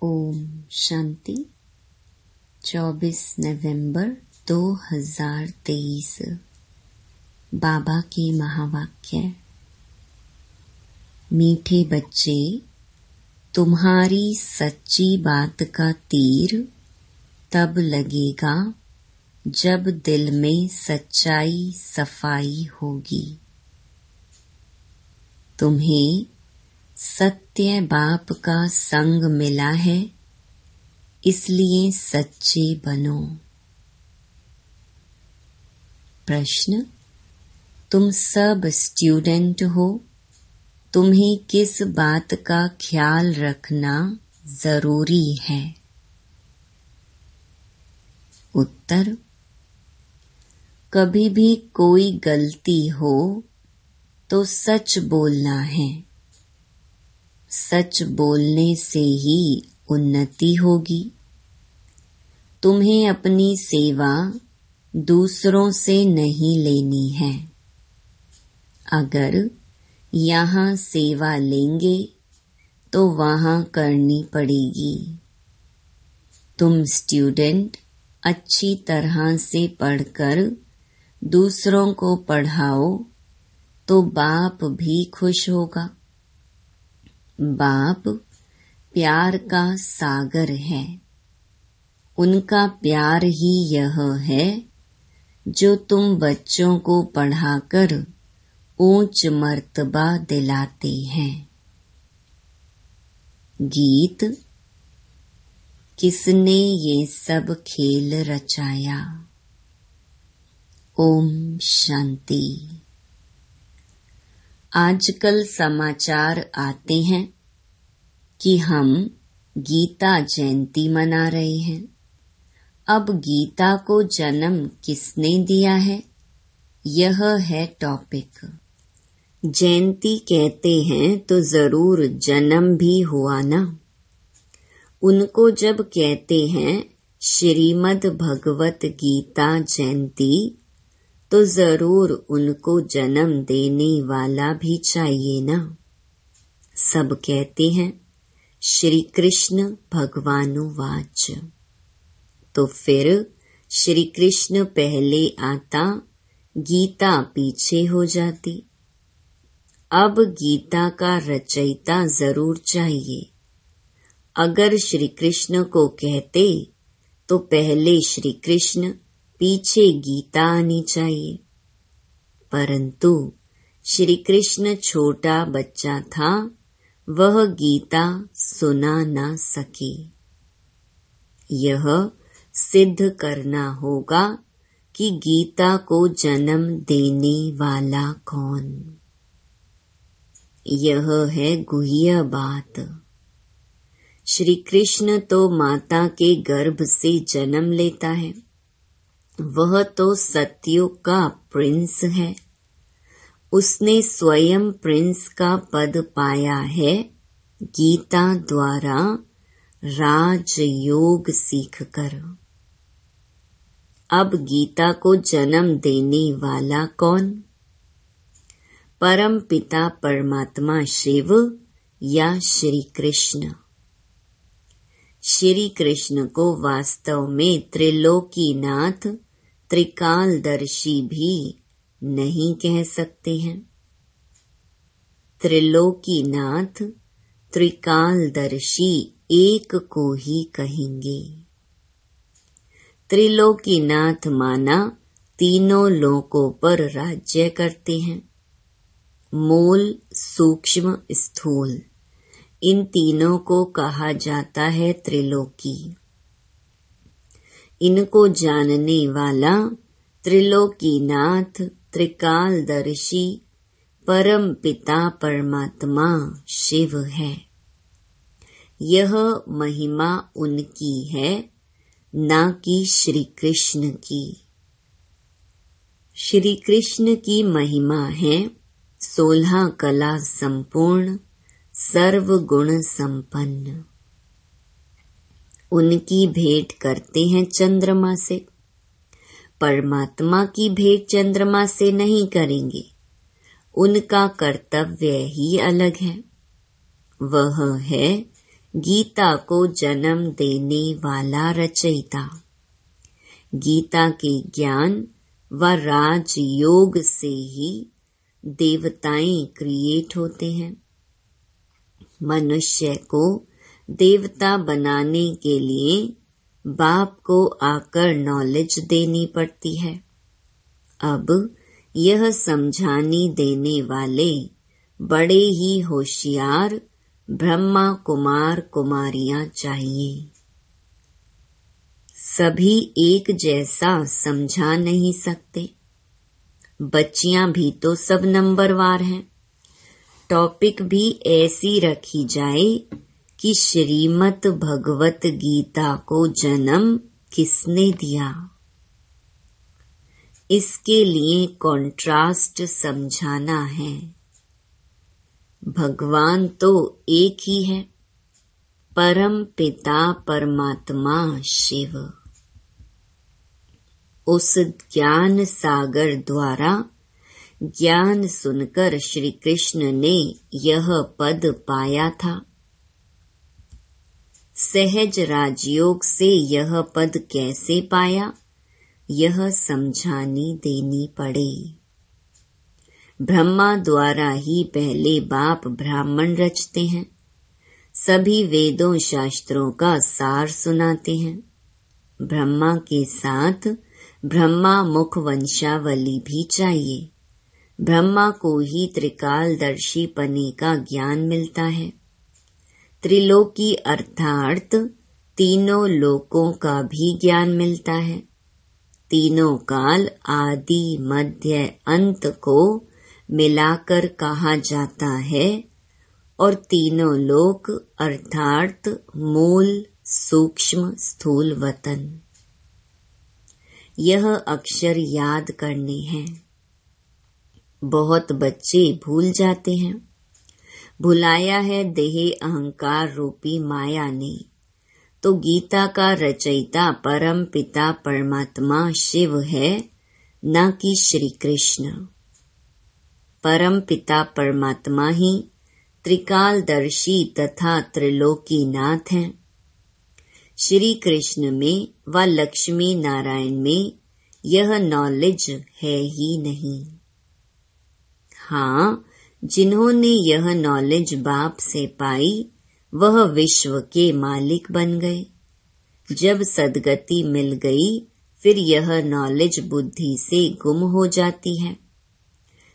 ओम शांति। 24 नवंबर 2023 बाबा के महावाक्य। मीठे बच्चे, तुम्हारी सच्ची बात का तीर तब लगेगा जब दिल में सच्चाई सफाई होगी। तुम्हें सत्य बाप का संग मिला है, इसलिए सच्चे बनो। प्रश्न, तुम सब स्टूडेंट हो, तुम्हें किस बात का ख्याल रखना जरूरी है? उत्तर, कभी भी कोई गलती हो तो सच बोलना है। सच बोलने से ही उन्नति होगी। तुम्हें अपनी सेवा दूसरों से नहीं लेनी है। अगर यहाँ सेवा लेंगे तो वहाँ करनी पड़ेगी। तुम स्टूडेंट अच्छी तरह से पढ़कर दूसरों को पढ़ाओ तो बाप भी खुश होगा। बाप प्यार का सागर है। उनका प्यार ही यह है जो तुम बच्चों को पढ़ाकर ऊंच मर्तबा दिलाते हैं। गीत, किसने ये सब खेल रचाया? ओम शांति। आजकल समाचार आते हैं कि हम गीता जयंती मना रहे हैं। अब गीता को जन्म किसने दिया है, यह है टॉपिक। जयंती कहते हैं तो जरूर जन्म भी हुआ ना। उनको जब कहते हैं श्रीमद् भगवत गीता जयंती तो जरूर उनको जन्म देने वाला भी चाहिए ना। सब कहते हैं श्री कृष्ण भगवानुवाच, तो फिर श्री कृष्ण पहले आता, गीता पीछे हो जाती। अब गीता का रचयिता जरूर चाहिए। अगर श्री कृष्ण को कहते तो पहले श्री कृष्ण पीछे गीता आनी चाहिए। परंतु श्री कृष्ण छोटा बच्चा था, वह गीता सुना ना सके। यह सिद्ध करना होगा कि गीता को जन्म देने वाला कौन। यह है गुह्य बात। श्री कृष्ण तो माता के गर्भ से जन्म लेता है। वह तो सतयुग का प्रिंस है। उसने स्वयं प्रिंस का पद पाया है गीता द्वारा राजयोग सीखकर। अब गीता को जन्म देने वाला कौन? परम पिता परमात्मा शिव या श्री कृष्ण? श्री कृष्ण को वास्तव में त्रिलोकीनाथ त्रिकालदर्शी भी नहीं कह सकते हैं। त्रिलोकीनाथ त्रिकालदर्शी एक को ही कहेंगे। त्रिलोकीनाथ माना तीनों लोकों पर राज्य करते हैं। मूल, सूक्ष्म, स्थूल, इन तीनों को कहा जाता है त्रिलोकी। इनको जानने वाला त्रिलोकीनाथ त्रिकालदर्शी परम पिता परमात्मा शिव है। यह महिमा उनकी है, ना कि श्री कृष्ण की। श्री कृष्ण की महिमा है 16 कला संपूर्ण, सर्व गुण संपन्न। उनकी भेंट करते हैं चंद्रमा से। परमात्मा की भेंट चंद्रमा से नहीं करेंगे। उनका कर्तव्य ही अलग है। वह है गीता को जन्म देने वाला रचयिता। गीता के ज्ञान व राजयोग से ही देवताएं क्रिएट होते हैं। मनुष्य को देवता बनाने के लिए बाप को आकर नॉलेज देनी पड़ती है। अब यह समझाने देने वाले बड़े ही होशियार ब्रह्मा कुमार कुमारियां चाहिए। सभी एक जैसा समझा नहीं सकते। बच्चियां भी तो सब नंबरवार हैं। टॉपिक भी ऐसी रखी जाए कि श्रीमद् भगवत गीता को जन्म किसने दिया। इसके लिए कॉन्ट्रास्ट समझाना है। भगवान तो एक ही है, परम पिता परमात्मा शिव। उस ज्ञान सागर द्वारा ज्ञान सुनकर श्री कृष्ण ने यह पद पाया था। सहज राजयोग से यह पद कैसे पाया, यह समझानी देनी पड़े। ब्रह्मा द्वारा ही पहले बाप ब्राह्मण रचते हैं। सभी वेदों शास्त्रों का सार सुनाते हैं। ब्रह्मा के साथ ब्रह्मा मुख वंशावली भी चाहिए। ब्रह्मा को ही त्रिकालदर्शी पने का ज्ञान मिलता है। त्रिलोकी अर्थात तीनों लोकों का भी ज्ञान मिलता है। तीनों काल आदि मध्य अंत को मिलाकर कहा जाता है और तीनों लोक अर्थात मूल सूक्ष्म स्थूल वतन। यह अक्षर याद करने हैं। बहुत बच्चे भूल जाते हैं। भुलाया है देह अहंकार रूपी माया ने। तो गीता का रचयिता परम पिता परमात्मा शिव है, न कि श्री कृष्ण। परम पिता परमात्मा ही त्रिकालदर्शी तथा त्रिलोकीनाथ हैं। श्री कृष्ण में व लक्ष्मी नारायण में यह नॉलेज है ही नहीं। हाँ, जिन्होंने यह नॉलेज बाप से पाई वह विश्व के मालिक बन गए। जब सद्गति मिल गई फिर यह नॉलेज बुद्धि से गुम हो जाती है।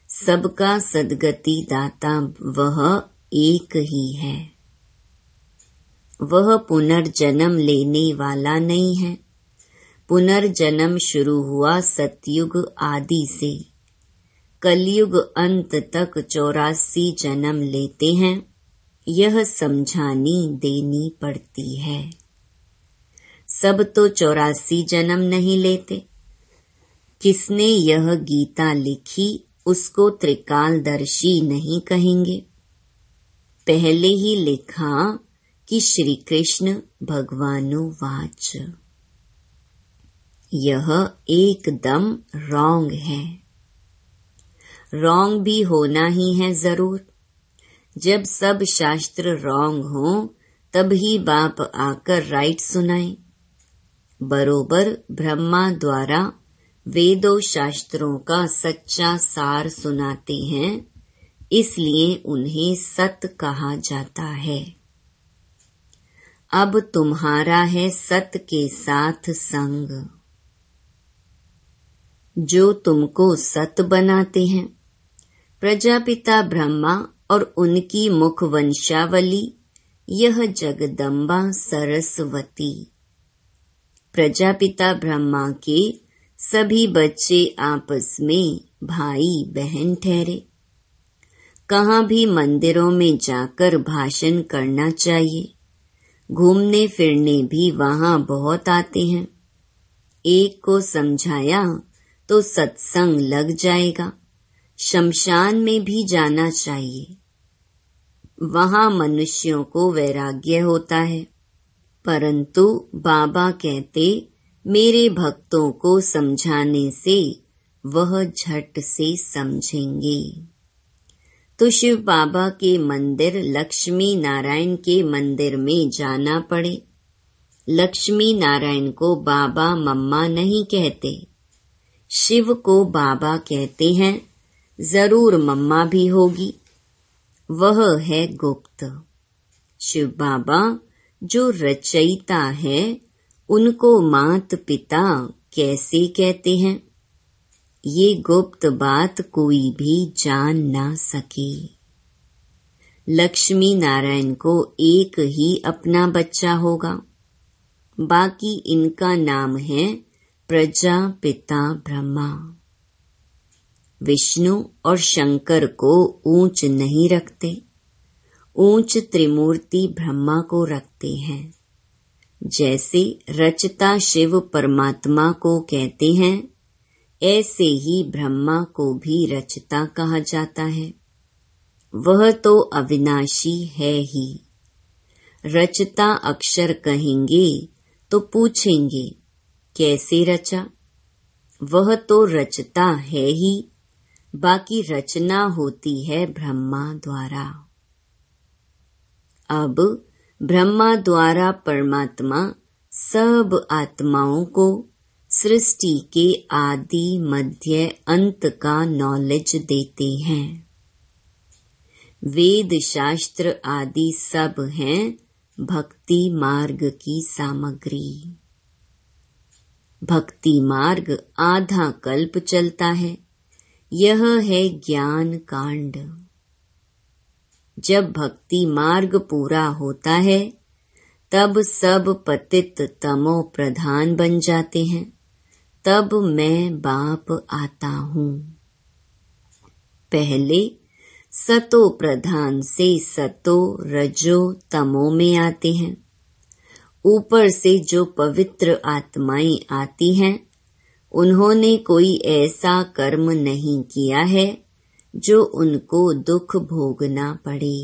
सबका सद्गति दाता वह एक ही है। वह पुनर्जन्म लेने वाला नहीं है। पुनर्जन्म शुरू हुआ सतयुग आदि से। कलयुग अंत तक 84 जन्म लेते हैं। यह समझानी देनी पड़ती है। सब तो 84 जन्म नहीं लेते। किसने यह गीता लिखी उसको त्रिकालदर्शी नहीं कहेंगे। पहले ही लिखा कि श्री कृष्ण भगवानुवाच। यह एकदम रॉन्ग है। रॉन्ग भी होना ही है जरूर। जब सब शास्त्र रॉन्ग हो तब ही बाप आकर राइट सुनाए। बरोबर ब्रह्मा द्वारा वेदों शास्त्रों का सच्चा सार सुनाते हैं, इसलिए उन्हें सत कहा जाता है। अब तुम्हारा है सत के साथ संग, जो तुमको सत बनाते हैं। प्रजापिता ब्रह्मा और उनकी मुख वंशावली यह जगदम्बा सरस्वती। प्रजापिता ब्रह्मा के सभी बच्चे आपस में भाई बहन ठहरे। कहाँ भी मंदिरों में जाकर भाषण करना चाहिए। घूमने फिरने भी वहाँ बहुत आते हैं। एक को समझाया तो सत्संग लग जाएगा। शमशान में भी जाना चाहिए। वहाँ मनुष्यों को वैराग्य होता है, परंतु बाबा कहते मेरे भक्तों को समझाने से वह झट से समझेंगे। तो शिव बाबा के मंदिर लक्ष्मी नारायण के मंदिर में जाना पड़े। लक्ष्मी नारायण को बाबा मम्मा नहीं कहते, शिव को बाबा कहते हैं। जरूर मम्मा भी होगी, वह है गुप्त। शिव बाबा जो रचयिता है उनको मात पिता कैसे कहते हैं? ये गुप्त बात कोई भी जान ना सके। लक्ष्मी नारायण को एक ही अपना बच्चा होगा, बाकी इनका नाम है प्रजापिता ब्रह्मा। विष्णु और शंकर को ऊंच नहीं रखते, ऊंच त्रिमूर्ति ब्रह्मा को रखते हैं। जैसे रचता शिव परमात्मा को कहते हैं, ऐसे ही ब्रह्मा को भी रचता कहा जाता है। वह तो अविनाशी है ही। रचता अक्षर कहेंगे तो पूछेंगे कैसे रचा? वह तो रचता है ही, बाकी रचना होती है ब्रह्मा द्वारा। अब ब्रह्मा द्वारा परमात्मा सब आत्माओं को सृष्टि के आदि मध्य अंत का नॉलेज देते हैं। वेद शास्त्र आदि सब हैं भक्ति मार्ग की सामग्री। भक्ति मार्ग आधा कल्प चलता है, यह है ज्ञान कांड। जब भक्ति मार्ग पूरा होता है तब सब पतित तमो प्रधान बन जाते हैं, तब मैं बाप आता हूँ। पहले सतो प्रधान से सतो रजो तमो में आते हैं। ऊपर से जो पवित्र आत्माएं आती हैं, उन्होंने कोई ऐसा कर्म नहीं किया है जो उनको दुख भोगना पड़े।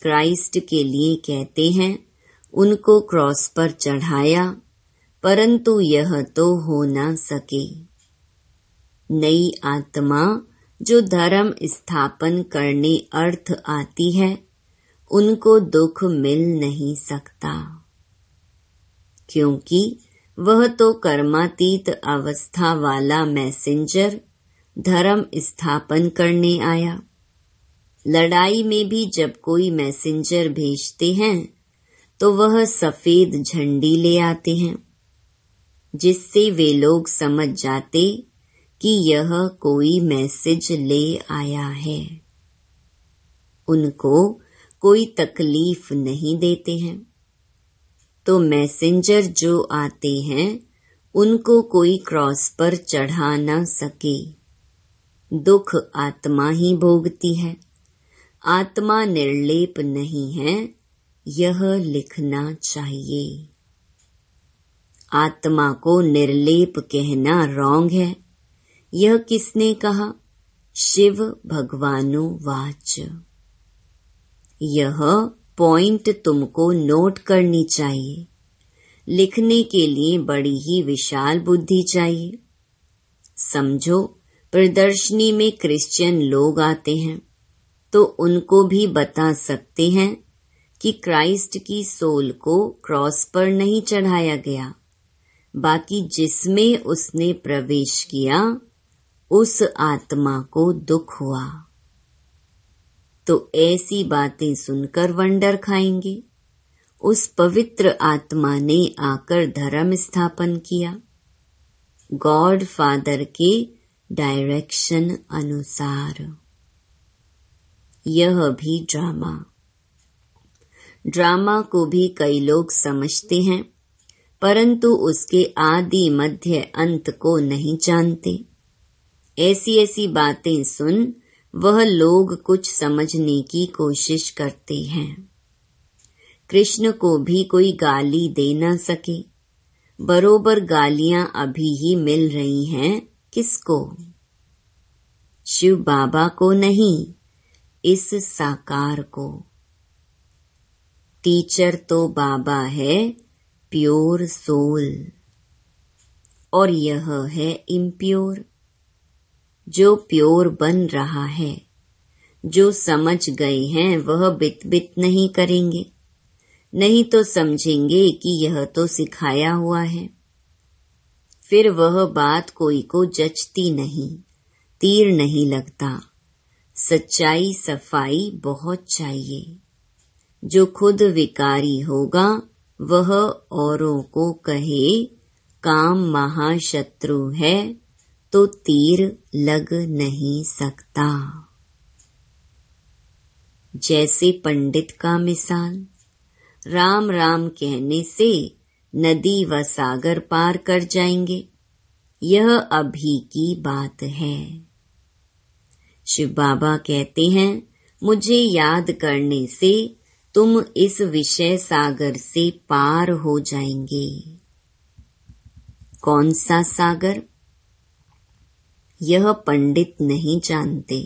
क्राइस्ट के लिए कहते हैं उनको क्रॉस पर चढ़ाया, परंतु यह तो हो ना सके। नई आत्मा जो धर्म स्थापन करने अर्थ आती है, उनको दुख मिल नहीं सकता, क्योंकि वह तो कर्मातीत अवस्था वाला मैसेंजर धर्म स्थापन करने आया। लड़ाई में भी जब कोई मैसेंजर भेजते हैं तो वह सफेद झंडी ले आते हैं, जिससे वे लोग समझ जाते कि यह कोई मैसेज ले आया है। उनको कोई तकलीफ नहीं देते हैं। तो मैसेंजर जो आते हैं उनको कोई क्रॉस पर चढ़ा न सके। दुख आत्मा ही भोगती है, आत्मा निर्लेप नहीं है, यह लिखना चाहिए। आत्मा को निर्लेप कहना रॉन्ग है। यह किसने कहा? शिव भगवानो वाच। यह पॉइंट तुमको नोट करनी चाहिए। लिखने के लिए बड़ी ही विशाल बुद्धि चाहिए। समझो, प्रदर्शनी में क्रिश्चियन लोग आते हैं तो उनको भी बता सकते हैं कि क्राइस्ट की सोल को क्रॉस पर नहीं चढ़ाया गया, बाकी जिसमें उसने प्रवेश किया उस आत्मा को दुख हुआ। तो ऐसी बातें सुनकर वंडर खाएंगे। उस पवित्र आत्मा ने आकर धर्म स्थापन किया, गॉड फादर के डायरेक्शन अनुसार। यह भी ड्रामा। ड्रामा को भी कई लोग समझते हैं, परंतु उसके आदि मध्य अंत को नहीं जानते। ऐसी ऐसी बातें सुन वह लोग कुछ समझने की कोशिश करते हैं। कृष्ण को भी कोई गाली दे न सके। बरोबर गालियां अभी ही मिल रही हैं। किसको? शिव बाबा को नहीं, इस साकार को। टीचर तो बाबा है, प्योर सोल, और यह है इम्प्योर, जो प्योर बन रहा है। जो समझ गए हैं वह बित बित नहीं करेंगे, नहीं तो समझेंगे कि यह तो सिखाया हुआ है। फिर वह बात कोई को जचती नहीं, तीर नहीं लगता। सच्चाई सफाई बहुत चाहिए। जो खुद विकारी होगा वह औरों को कहे काम महाशत्रु है तो तीर लग नहीं सकता। जैसे पंडित का मिसाल, राम राम कहने से नदी व सागर पार कर जाएंगे, यह अभी की बात है। शिव बाबा कहते हैं, मुझे याद करने से तुम इस विषय सागर से पार हो जाएंगे। कौन सा सागर? यह पंडित नहीं जानते।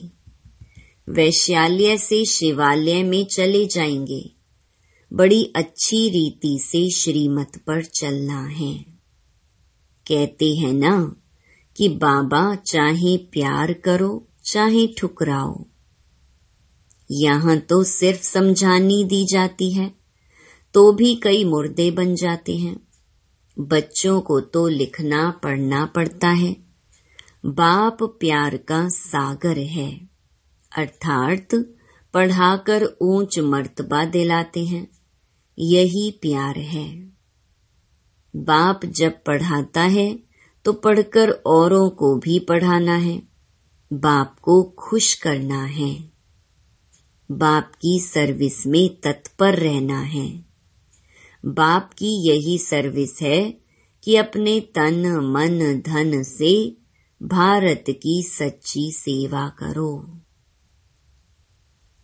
वैश्यालय से शिवालय में चले जाएंगे। बड़ी अच्छी रीति से श्रीमत पर चलना है। कहते हैं ना कि बाबा चाहे प्यार करो चाहे ठुकराओ। यहाँ तो सिर्फ समझानी दी जाती है, तो भी कई मुर्दे बन जाते हैं। बच्चों को तो लिखना पढ़ना पड़ता है। बाप प्यार का सागर है, अर्थात पढ़ाकर ऊंच मर्तबा दिलाते हैं। यही प्यार है। बाप जब पढ़ाता है तो पढ़कर औरों को भी पढ़ाना है। बाप को खुश करना है। बाप की सर्विस में तत्पर रहना है। बाप की यही सर्विस है कि अपने तन मन धन से भारत की सच्ची सेवा करो।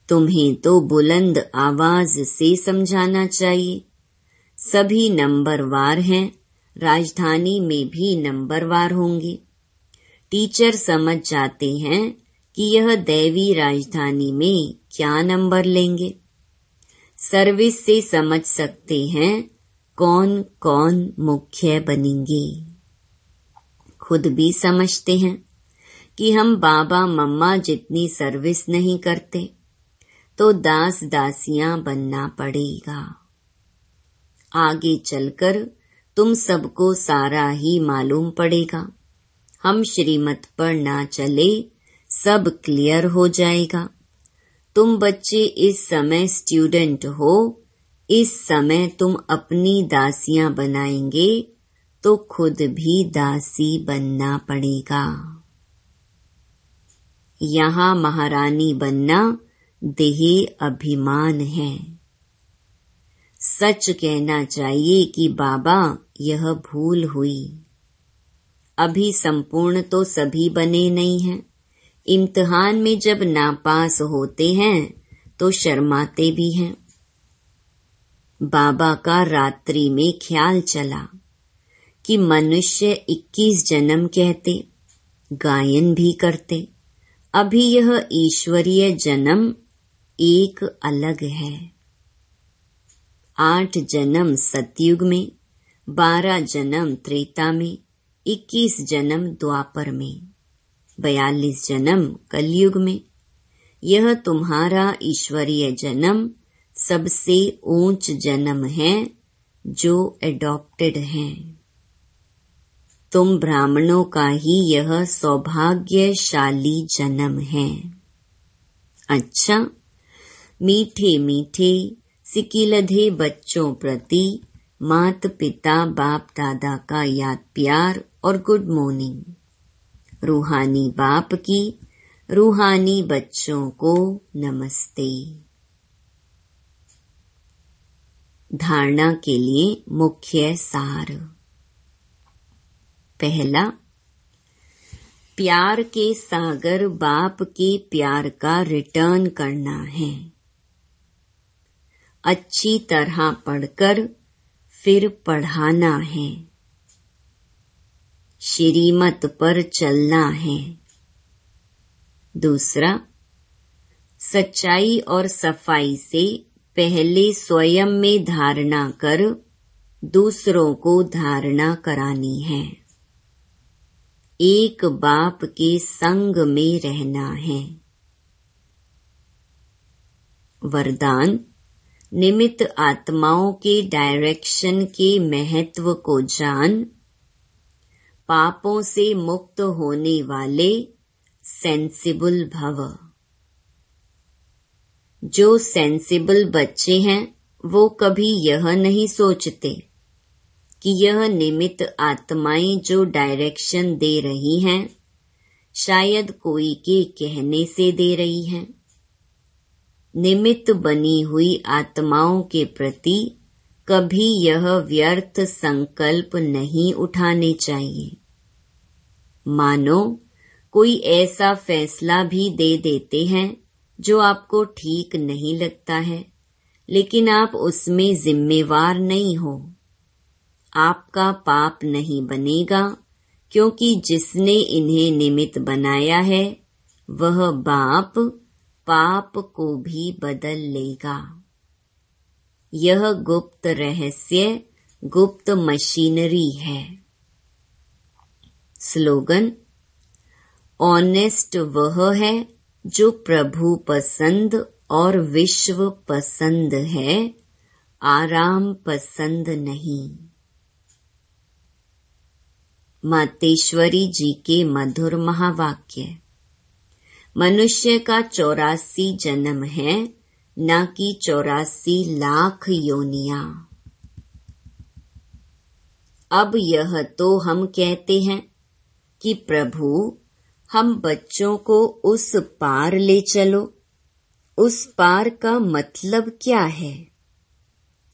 तुम्हें तो बुलंद आवाज से समझाना चाहिए। सभी नंबरवार हैं, राजधानी में भी नंबरवार होंगे। टीचर समझ जाते हैं कि यह दैवी राजधानी में क्या नंबर लेंगे। सर्विस से समझ सकते हैं कौन कौन मुख्य बनेंगे। खुद भी समझते हैं कि हम बाबा मम्मा जितनी सर्विस नहीं करते, तो दास दासियां बनना पड़ेगा। आगे चलकर तुम सबको सारा ही मालूम पड़ेगा। हम श्रीमत पर ना चले, सब क्लियर हो जाएगा। तुम बच्चे इस समय स्टूडेंट हो, इस समय तुम अपनी दासियां बनाएंगे तो खुद भी दासी बनना पड़ेगा। यहाँ महारानी बनना देह अभिमान है। सच कहना चाहिए कि बाबा यह भूल हुई। अभी संपूर्ण तो सभी बने नहीं हैं। इम्तिहान में जब नापास होते हैं तो शर्माते भी हैं। बाबा का रात्रि में ख्याल चला कि मनुष्य 21 जन्म कहते, गायन भी करते। अभी यह ईश्वरीय जन्म एक अलग है। 8 जन्म सतयुग में, 12 जन्म त्रेता में, 21 जन्म द्वापर में, 42 जन्म कलयुग में। यह तुम्हारा ईश्वरीय जन्म सबसे ऊंच जन्म है जो एडॉप्टेड हैं। तुम ब्राह्मणों का ही यह सौभाग्यशाली जन्म है। अच्छा, मीठे मीठे सिकिलधे बच्चों प्रति मात पिता बाप दादा का याद प्यार और गुड मॉर्निंग। रूहानी बाप की रूहानी बच्चों को नमस्ते। धारणा के लिए मुख्य सार। पहला, प्यार के सागर बाप के प्यार का रिटर्न करना है। अच्छी तरह पढ़कर फिर पढ़ाना है। श्रीमत पर चलना है। दूसरा, सच्चाई और सफाई से पहले स्वयं में धारणा कर दूसरों को धारणा करानी है। एक बाप के संग में रहना है। वरदान: निमित्त आत्माओं के डायरेक्शन के महत्व को जान, पापों से मुक्त होने वाले सेंसिबल भव। जो सेंसिबल बच्चे हैं वो कभी यह नहीं सोचते कि यह निमित्त आत्माएं जो डायरेक्शन दे रही हैं शायद कोई के कहने से दे रही हैं। निमित्त बनी हुई आत्माओं के प्रति कभी यह व्यर्थ संकल्प नहीं उठाने चाहिए। मानो कोई ऐसा फैसला भी दे देते हैं जो आपको ठीक नहीं लगता है, लेकिन आप उसमें जिम्मेवार नहीं हो। आपका पाप नहीं बनेगा, क्योंकि जिसने इन्हें निमित्त बनाया है वह बाप पाप को भी बदल लेगा। यह गुप्त रहस्य, गुप्त मशीनरी है। स्लोगन: ऑनेस्ट वह है जो प्रभु पसंद और विश्व पसंद है, आराम पसंद नहीं। मातेश्वरी जी के मधुर महावाक्य। मनुष्य का 84 जन्म है, न कि 84 लाख योनियां। अब यह तो हम कहते हैं कि प्रभु हम बच्चों को उस पार ले चलो। उस पार का मतलब क्या है?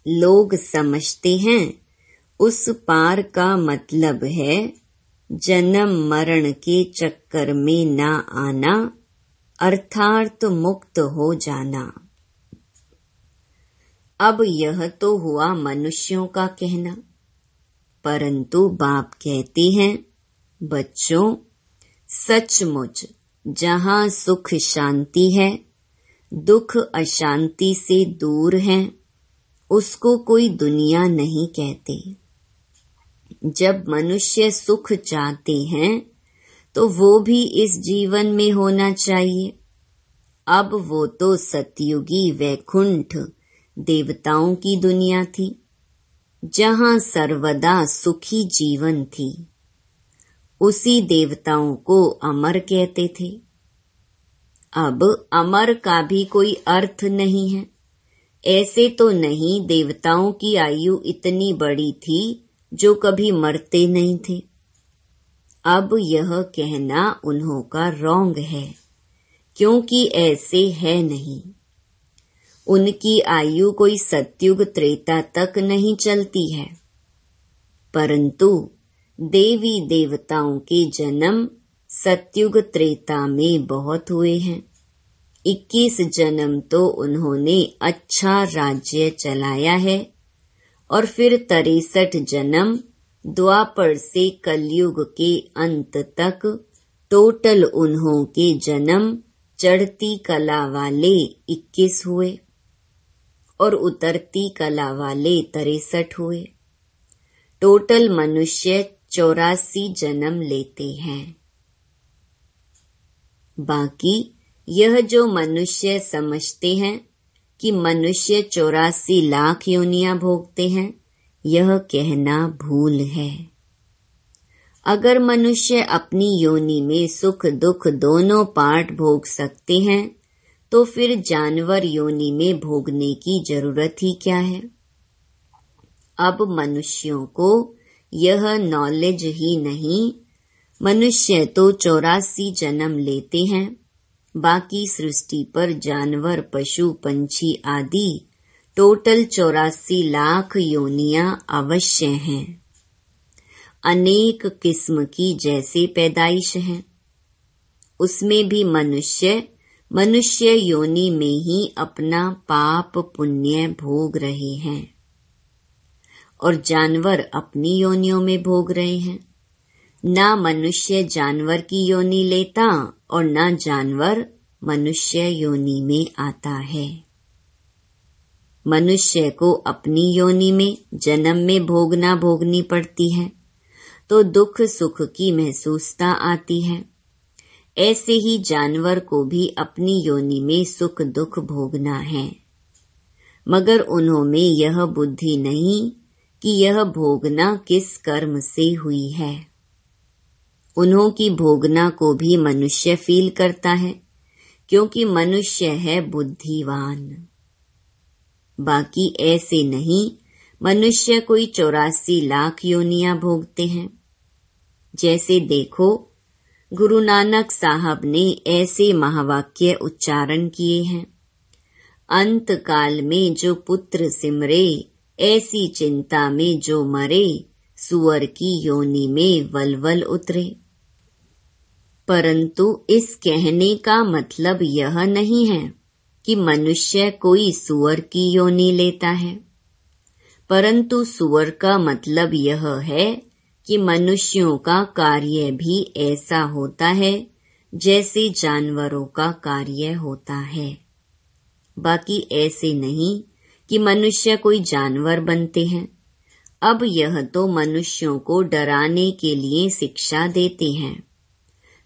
लोग समझते हैं उस पार का मतलब है जन्म मरण के चक्कर में ना आना, अर्थात मुक्त हो जाना। अब यह तो हुआ मनुष्यों का कहना, परंतु बाप कहते हैं बच्चों, सचमुच जहाँ सुख शांति है, दुख अशांति से दूर है, उसको कोई दुनिया नहीं कहते। जब मनुष्य सुख चाहते हैं तो वो भी इस जीवन में होना चाहिए। अब वो तो सतयुगी वैकुंठ देवताओं की दुनिया थी, जहाँ सर्वदा सुखी जीवन थी। उसी देवताओं को अमर कहते थे। अब अमर का भी कोई अर्थ नहीं है। ऐसे तो नहीं देवताओं की आयु इतनी बड़ी थी जो कभी मरते नहीं थे। अब यह कहना उन्हों का रॉन्ग है, क्योंकि ऐसे है नहीं। उनकी आयु कोई सतयुग त्रेता तक नहीं चलती है, परंतु देवी देवताओं के जन्म सतयुग त्रेता में बहुत हुए हैं। 21 जन्म तो उन्होंने अच्छा राज्य चलाया है, और फिर 63 जन्म द्वापर से कलयुग के अंत तक टोटल उन्हों के जन्म चढ़ती कला वाले 21 हुए और उतरती कला वाले 63 हुए। टोटल मनुष्य 84 जन्म लेते हैं। बाकी यह जो मनुष्य समझते हैं कि मनुष्य 84 लाख योनियां भोगते हैं, यह कहना भूल है। अगर मनुष्य अपनी योनि में सुख दुख दोनों पार्ट भोग सकते हैं, तो फिर जानवर योनि में भोगने की जरूरत ही क्या है? अब मनुष्यों को यह नॉलेज ही नहीं। मनुष्य तो 84 जन्म लेते हैं, बाकी सृष्टि पर जानवर पशु पंछी आदि टोटल 84 लाख योनियां अवश्य हैं। अनेक किस्म की जैसे पैदाइश है, उसमें भी मनुष्य योनि में ही अपना पाप पुण्य भोग रहे हैं, और जानवर अपनी योनियों में भोग रहे हैं। ना मनुष्य जानवर की योनि लेता और ना जानवर मनुष्य योनि में आता है। मनुष्य को अपनी योनि में जन्म में भोगनी पड़ती है, तो दुख सुख की महसूसता आती है। ऐसे ही जानवर को भी अपनी योनि में सुख दुख भोगना है, मगर उन्होंने यह बुद्धि नहीं कि यह भोगना किस कर्म से हुई है। उन्हों की भोगना को भी मनुष्य फील करता है, क्योंकि मनुष्य है बुद्धिवान। बाकी ऐसे नहीं, मनुष्य कोई 84 लाख योनियां भोगते हैं। जैसे देखो, गुरु नानक साहब ने ऐसे महावाक्य उच्चारण किए हैं, अंत काल में जो पुत्र सिमरे, ऐसी चिंता में जो मरे, सुअर की योनि में वलवल उतरे। परंतु इस कहने का मतलब यह नहीं है कि मनुष्य कोई सुअर की योनि लेता है, परंतु सुअर का मतलब यह है कि मनुष्यों का कार्य भी ऐसा होता है जैसे जानवरों का कार्य होता है। बाकी ऐसे नहीं कि मनुष्य कोई जानवर बनते हैं। अब यह तो मनुष्यों को डराने के लिए शिक्षा देते हैं,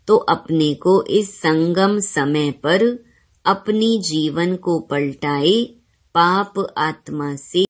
तो अपने को इस संगम समय पर अपनी जीवन को पलटाए, पाप आत्मा से